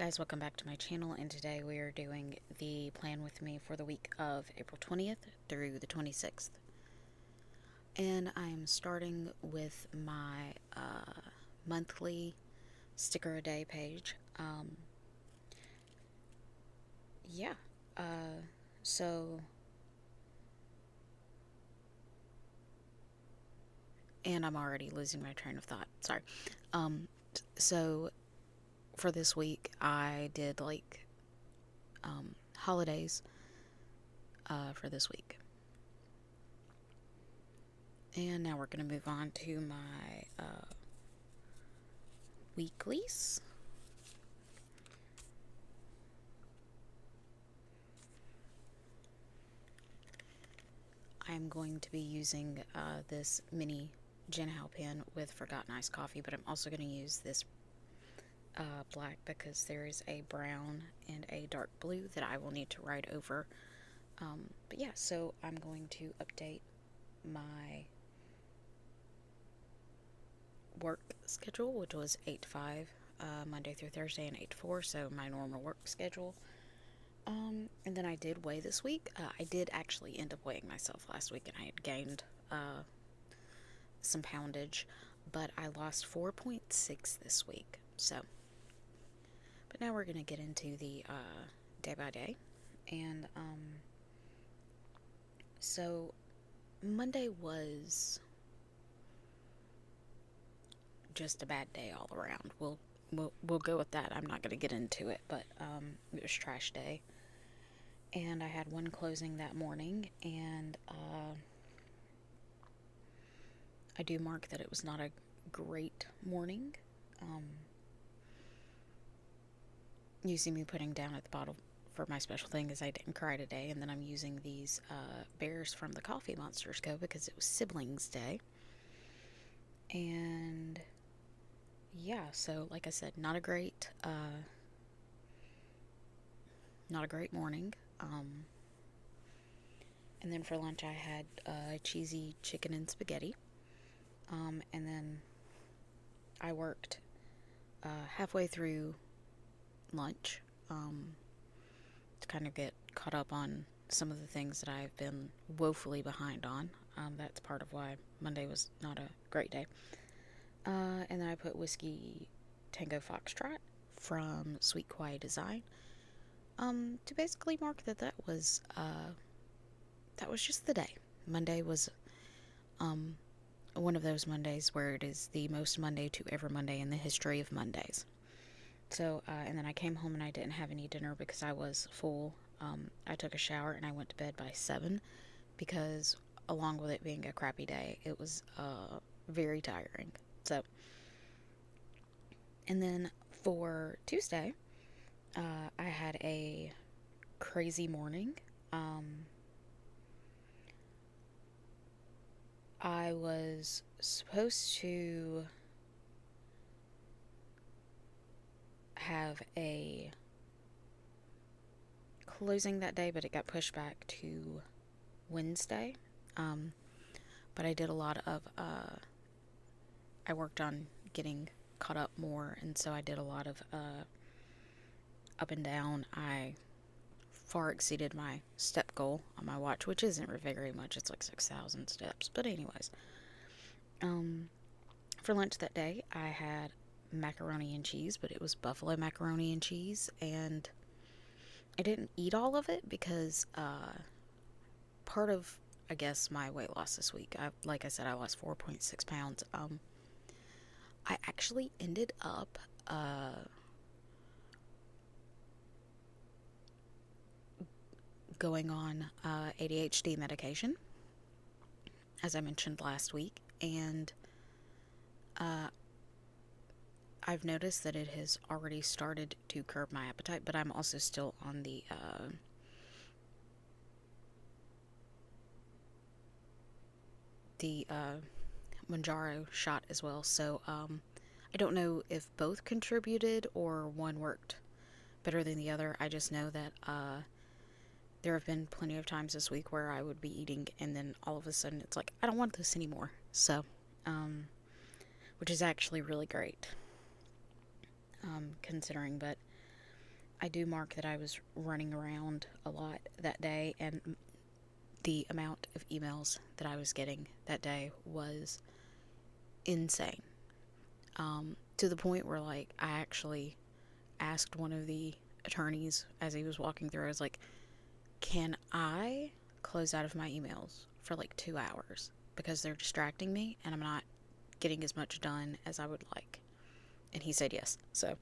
guys, welcome back to my channel, and today we are doing the plan with me for the week of April 20th through the 26th. And I'm starting with my monthly sticker a day page. Yeah, so, and I'm already losing my train of thought, sorry. So for this week, I did holidays for this week. And now we're going to move on to my weeklies. I'm going to be using this mini Jinhao pen with Forgotten Iced Coffee, but I'm also going to use this black because there is a brown and a dark blue that I will need to write over. But yeah, so I'm going to update my work schedule, which was 8 to 5, Monday through Thursday, and 8 to 4, so my normal work schedule. And then I did weigh this week. I did actually end up weighing myself last week, and I had gained some poundage, but I lost 4.6 this week. So, but now we're going to get into the day by day. And so Monday was just a bad day all around. We'll go with that. I'm not going to get into it, but it was trash day. And I had one closing that morning, and I do mark that it was not a great morning. You see me putting down at the bottom for my special thing is I didn't cry today, and then I'm using these bears from the Coffee Monsters Co. because it was Siblings Day. And yeah, so like I said, not a great morning. And then for lunch I had cheesy chicken and spaghetti. And then I worked halfway through lunch to kind of get caught up on some of the things that I've been woefully behind on. That's part of why Monday was not a great day. And then I put Whiskey Tango Foxtrot from Sweet Kawaii Design to basically mark that was just the day. Monday was one of those Mondays where it is the most Monday to ever Monday in the history of Mondays. So, and then I came home and I didn't have any dinner because I was full. I took a shower and I went to bed by 7 because, along with it being a crappy day, it was very tiring. So, and then for Tuesday, I had a crazy morning. I was supposed to have a closing that day, but it got pushed back to Wednesday. But I did a lot of, I worked on getting caught up more, and so I did a lot of up and down. I far exceeded my step goal on my watch, which isn't very much. It's like 6,000 steps. But anyways, for lunch that day, I had macaroni and cheese, but it was buffalo macaroni and cheese, and I didn't eat all of it because part of, I guess, my weight loss this week, like I said, I lost 4.6 pounds. I actually ended up going on ADHD medication, as I mentioned last week, and I've noticed that it has already started to curb my appetite, but I'm also still on the Mounjaro shot as well, so I don't know if both contributed or one worked better than the other. I just know that there have been plenty of times this week where I would be eating and then all of a sudden it's like, I don't want this anymore. So, which is actually really great, considering, but I do mark that I was running around a lot that day, and the amount of emails that I was getting that day was insane. To the point where, like, I actually asked one of the attorneys as he was walking through, I was like, can I close out of my emails for like 2 hours? Because they're distracting me and I'm not getting as much done as I would like. And he said yes. So,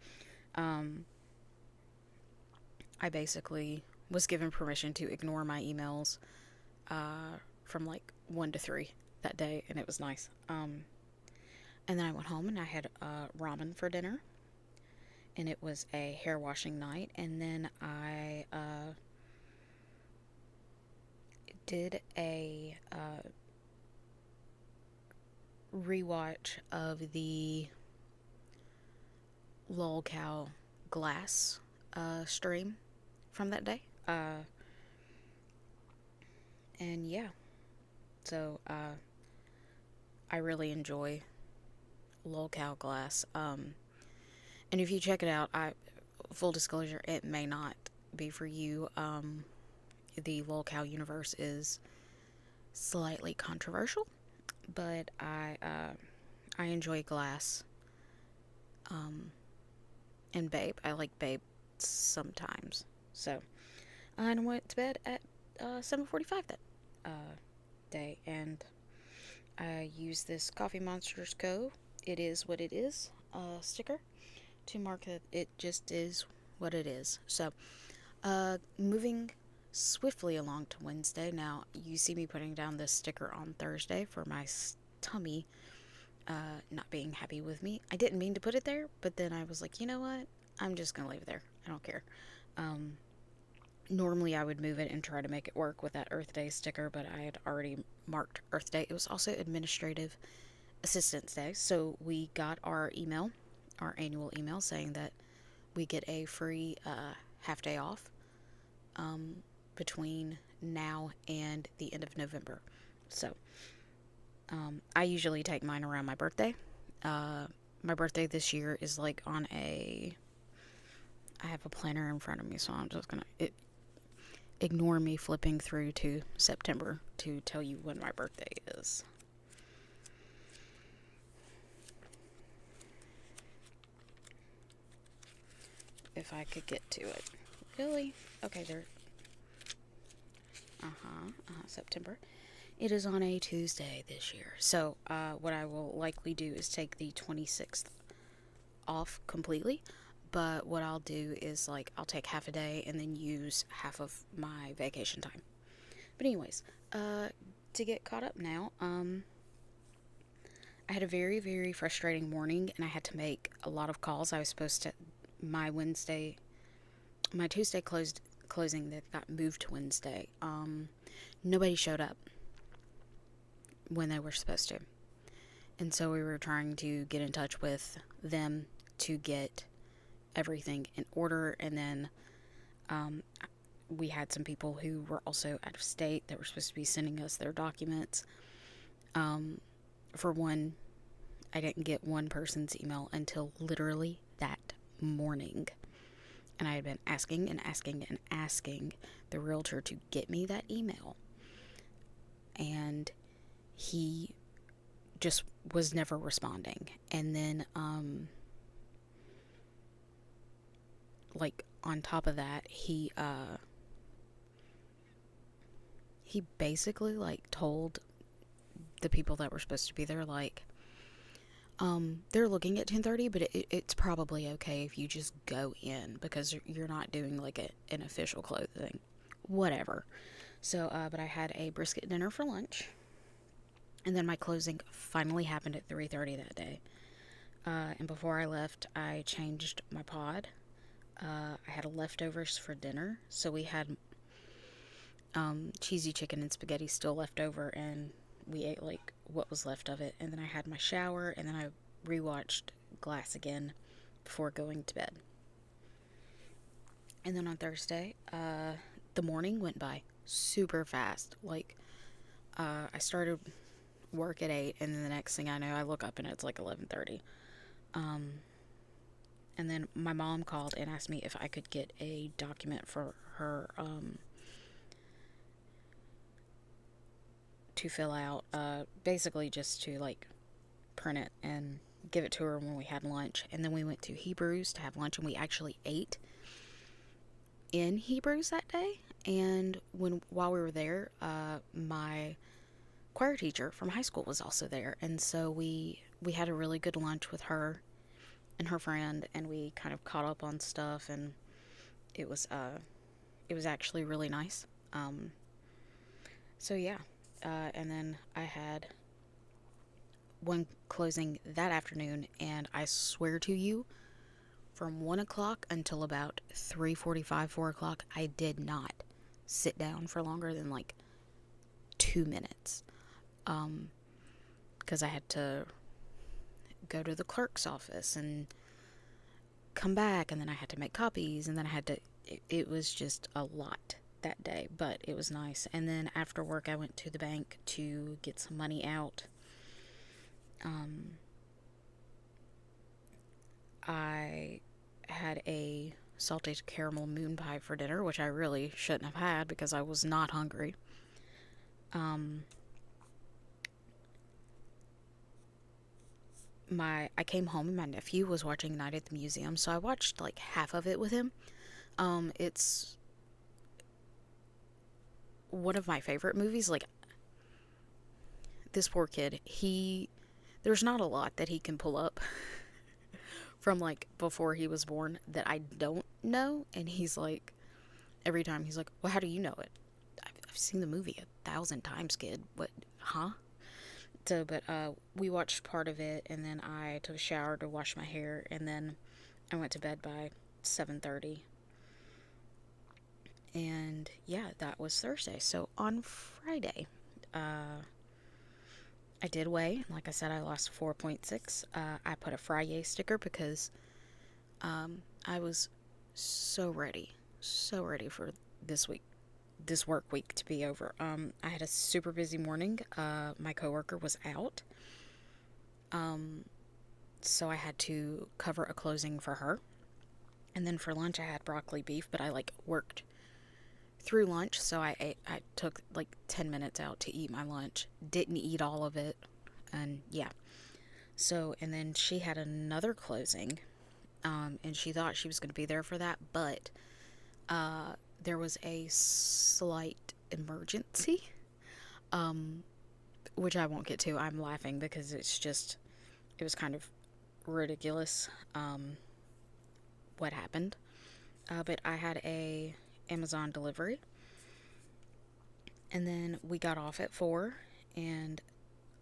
I basically was given permission to ignore my emails from like 1 to 3 that day, and it was nice. And then I went home and I had ramen for dinner, and it was a hair washing night. And then I did a rewatch of the lolcow glass stream from that day. And yeah, so I really enjoy lolcow glass. And if you check it out, full disclosure, it may not be for you. The lolcow universe is slightly controversial, but I enjoy glass. And Babe, I like Babe sometimes. So I went to bed at 7:45 that day, and I used this Coffee Monsters Co. It is what it is sticker to mark that it just is what it is. So, moving swiftly along to Wednesday. Now, you see me putting down this sticker on Thursday for my tummy not being happy with me. I didn't mean to put it there, but then I was like, you know what? I'm just going to leave it there. I don't care. Normally, I would move it and try to make it work with that Earth Day sticker, but I had already marked Earth Day. It was also Administrative Assistance Day, so we got our email, our annual email, saying that we get a free half day off between now and the end of November. So, I usually take mine around my birthday. My birthday this year is like on a. I have a planner in front of me, so I'm just gonna ignore me flipping through to September to tell you when my birthday is. If I could get to it. Really? Okay, there. September. It is on a Tuesday this year. So, what I will likely do is take the 26th off completely. But what I'll do is, like, I'll take half a day and then use half of my vacation time. But anyways, to get caught up now, I had a very, very frustrating morning, and I had to make a lot of calls. I was supposed to, my Tuesday closing that got moved to Wednesday. Nobody showed up when they were supposed to. And so we were trying to get in touch with them to get everything in order. And then we had some people who were also out of state that were supposed to be sending us their documents. For one, I didn't get one person's email until literally that morning. And I had been asking and asking and asking the realtor to get me that email. And he just was never responding. And then, like, on top of that, he basically, like, told the people that were supposed to be there, like, they're looking at 10:30, but it's probably okay if you just go in because you're not doing, like, an official clothing. Whatever. So, but I had a brisket dinner for lunch. And then my closing finally happened at 3:30 that day. And before I left, I changed my pod. I had leftovers for dinner. So we had cheesy chicken and spaghetti still left over, and we ate, like, what was left of it. And then I had my shower, and then I rewatched Glass again before going to bed. And then on Thursday, the morning went by super fast. Like, I started work at 8, and then the next thing I know, I look up and it's like 11:30. And then my mom called and asked me if I could get a document for her to fill out, basically just to like print it and give it to her when we had lunch. And then we went to Hebrews to have lunch, and we actually ate in Hebrews that day. And while we were there, my choir teacher from high school was also there, and so we had a really good lunch with her and her friend, and we kind of caught up on stuff, and it was uh it was actually really nice. Um, so yeah, and then I had one closing that afternoon, and I swear to you, from 1 o'clock until about 3:45, 4 o'clock, I did not sit down for longer than like 2 minutes. Um, because I had to go to the clerk's office and come back, and then I had to make copies, and then I had to. It was just a lot that day, but it was nice. And then after work, I went to the bank to get some money out. Um, I had a salted caramel moon pie for dinner, which I really shouldn't have had because I was not hungry. Um, I came home and my nephew was watching Night at the Museum, so I watched like half of it with him. It's one of my favorite movies. Like, this poor kid, there's not a lot that he can pull up from like before he was born that I don't know, and he's like, every time he's like, well, how do you know it? I've seen the movie 1,000 times, kid. What? Huh? So, but we watched part of it, and then I took a shower to wash my hair, and then I went to bed by 7:30. And yeah, that was Thursday. So on Friday, uh, I did weigh. Like I said, I lost 4.6. I put a Friday sticker because I was so ready for this week, this work week to be over. I had a super busy morning. My coworker was out, so I had to cover a closing for her. And then for lunch, I had broccoli beef, but I like worked through lunch, so I took like 10 minutes out to eat my lunch. Didn't eat all of it, and yeah. So, and then she had another closing, and she thought she was going to be there for that, but there was a slight emergency, um, which I won't get to. I'm laughing because it was kind of ridiculous, what happened. But I had a Amazon delivery, and then we got off at 4, and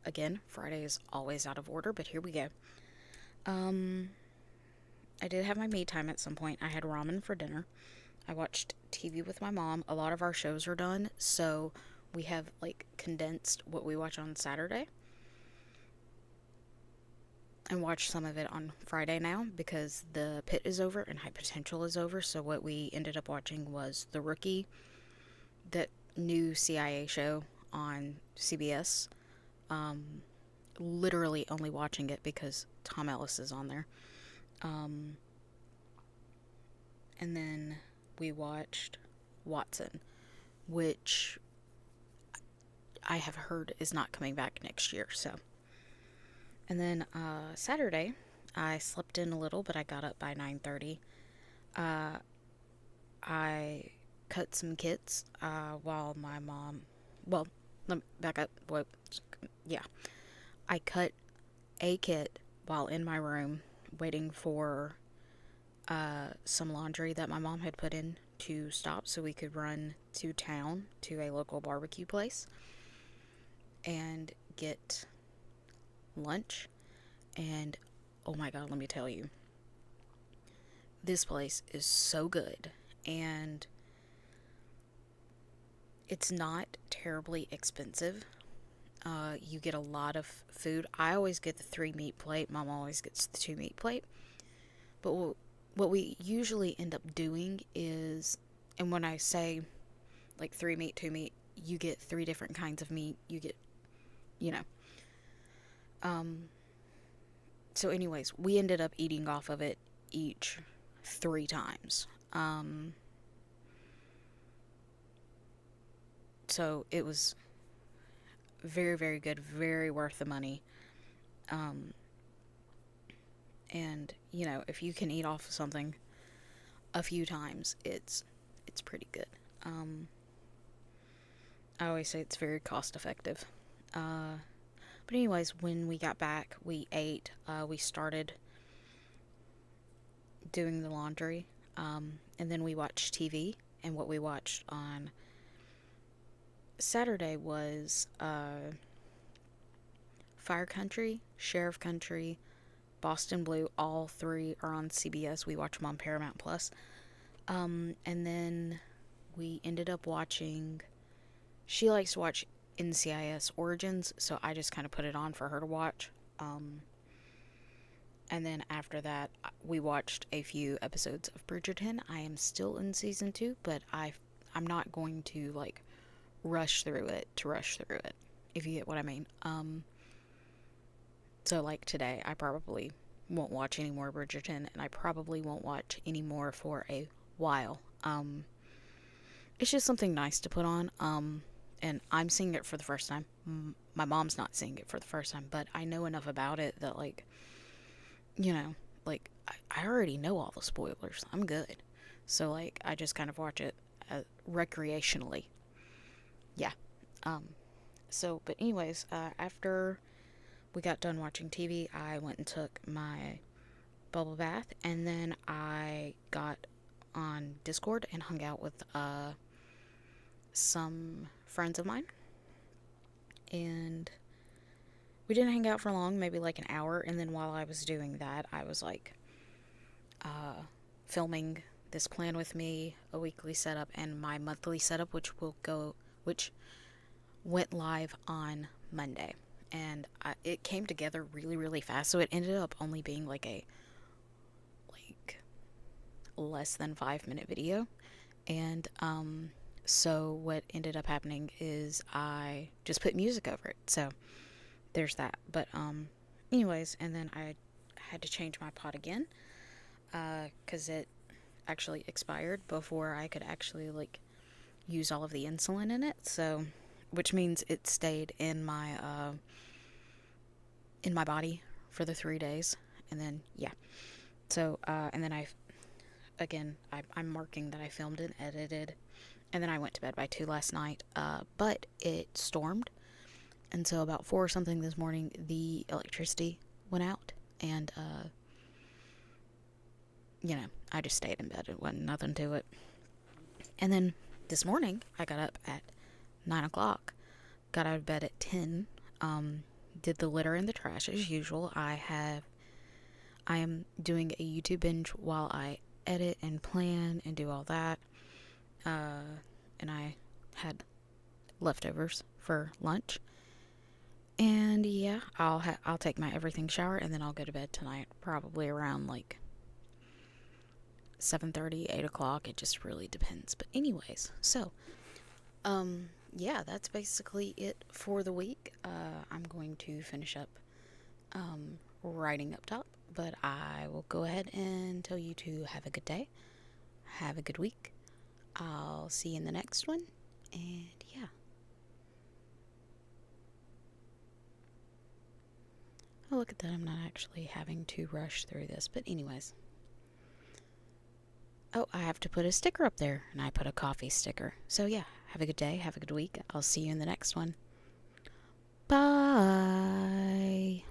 again, Friday is always out of order, but here we go. Um, I did have my me time at some point. I had ramen for dinner. I watched TV with my mom. A lot of our shows are done, so we have like condensed what we watch on Saturday and watch some of it on Friday now because The Pit is over and High Potential is over. So what we ended up watching was The Rookie, that new CIA show on CBS. Um, Literally only watching it because Tom Ellis is on there. Um, and then we watched Watson, which I have heard is not coming back next year. So, and then Saturday, I slept in a little, but I got up by 9:30. Uh, I cut some kits while my mom. Well, let me back up. What? Yeah, I cut a kit while in my room waiting for some laundry that my mom had put in to stop so we could run to town to a local barbecue place and get lunch. And oh my god, let me tell you, this place is so good, and it's not terribly expensive. You get a lot of food. I always get the 3 meat plate. Mom always gets the 2 meat plate. But what we usually end up doing is, and when I say like 3 meat, 2 meat, you get 3 different kinds of meat. You get, you know. Um, so, anyways, we ended up eating off of it each 3 times. So it was very, very good, very worth the money. Um, and if you can eat off of something a few times, it's pretty good. Um, I always say it's very cost effective. But anyways, when we got back, we ate. We started doing the laundry, and then we watched TV. And what we watched on Saturday was Fire Country, Sheriff Country, Boston Blue. All three are on CBS. We watch them on Paramount Plus. And then we ended up watching. She likes to watch NCIS Origins, so I just kind of put it on for her to watch. And then after that, we watched a few episodes of Bridgerton. I am still in season 2, but I'm not going to like rush through it to rush through it, if you get what I mean. So like today, I probably won't watch any more Bridgerton, and I probably won't watch any more for a while. It's just something nice to put on. And I'm seeing it for the first time. My mom's not seeing it for the first time, but I know enough about it that like, like I already know all the spoilers. I'm good. So like I just kind of watch it recreationally. Yeah. But anyways, after we got done watching TV, I went and took my bubble bath, and then I got on Discord and hung out with some friends of mine. And we didn't hang out for long, maybe like an hour. And then while I was doing that, I was like filming this plan with me, a weekly setup, and my monthly setup, which went live on Monday. And it came together really, really fast. So it ended up only being like a less than 5 minute video. And so what ended up happening is I just put music over it. So there's that. But anyways, and then I had to change my pot again because it actually expired before I could actually like use all of the insulin in it. So which means it stayed in my body for the 3 days. And then yeah. So and then I'm marking that I filmed and edited, and then I went to bed by 2 last night. But it stormed, and so about 4 or something this morning, the electricity went out, and I just stayed in bed. It wasn't nothing to it. And then this morning, I got up at 9 o'clock, got out of bed at 10, did the litter and the trash as usual. I am doing a YouTube binge while I edit and plan and do all that. And I had leftovers for lunch. And yeah, I'll take my everything shower, and then I'll go to bed tonight, probably around like 7:30, 8 o'clock. It just really depends. But anyways, so yeah, that's basically it for the week. I'm going to finish up writing up top, but I will go ahead and tell you to have a good day, have a good week. I'll see you in the next one, and yeah. Oh, look at that, I'm not actually having to rush through this, but anyways. Oh, I have to put a sticker up there, and I put a coffee sticker. So yeah, have a good day, have a good week. I'll see you in the next one. Bye.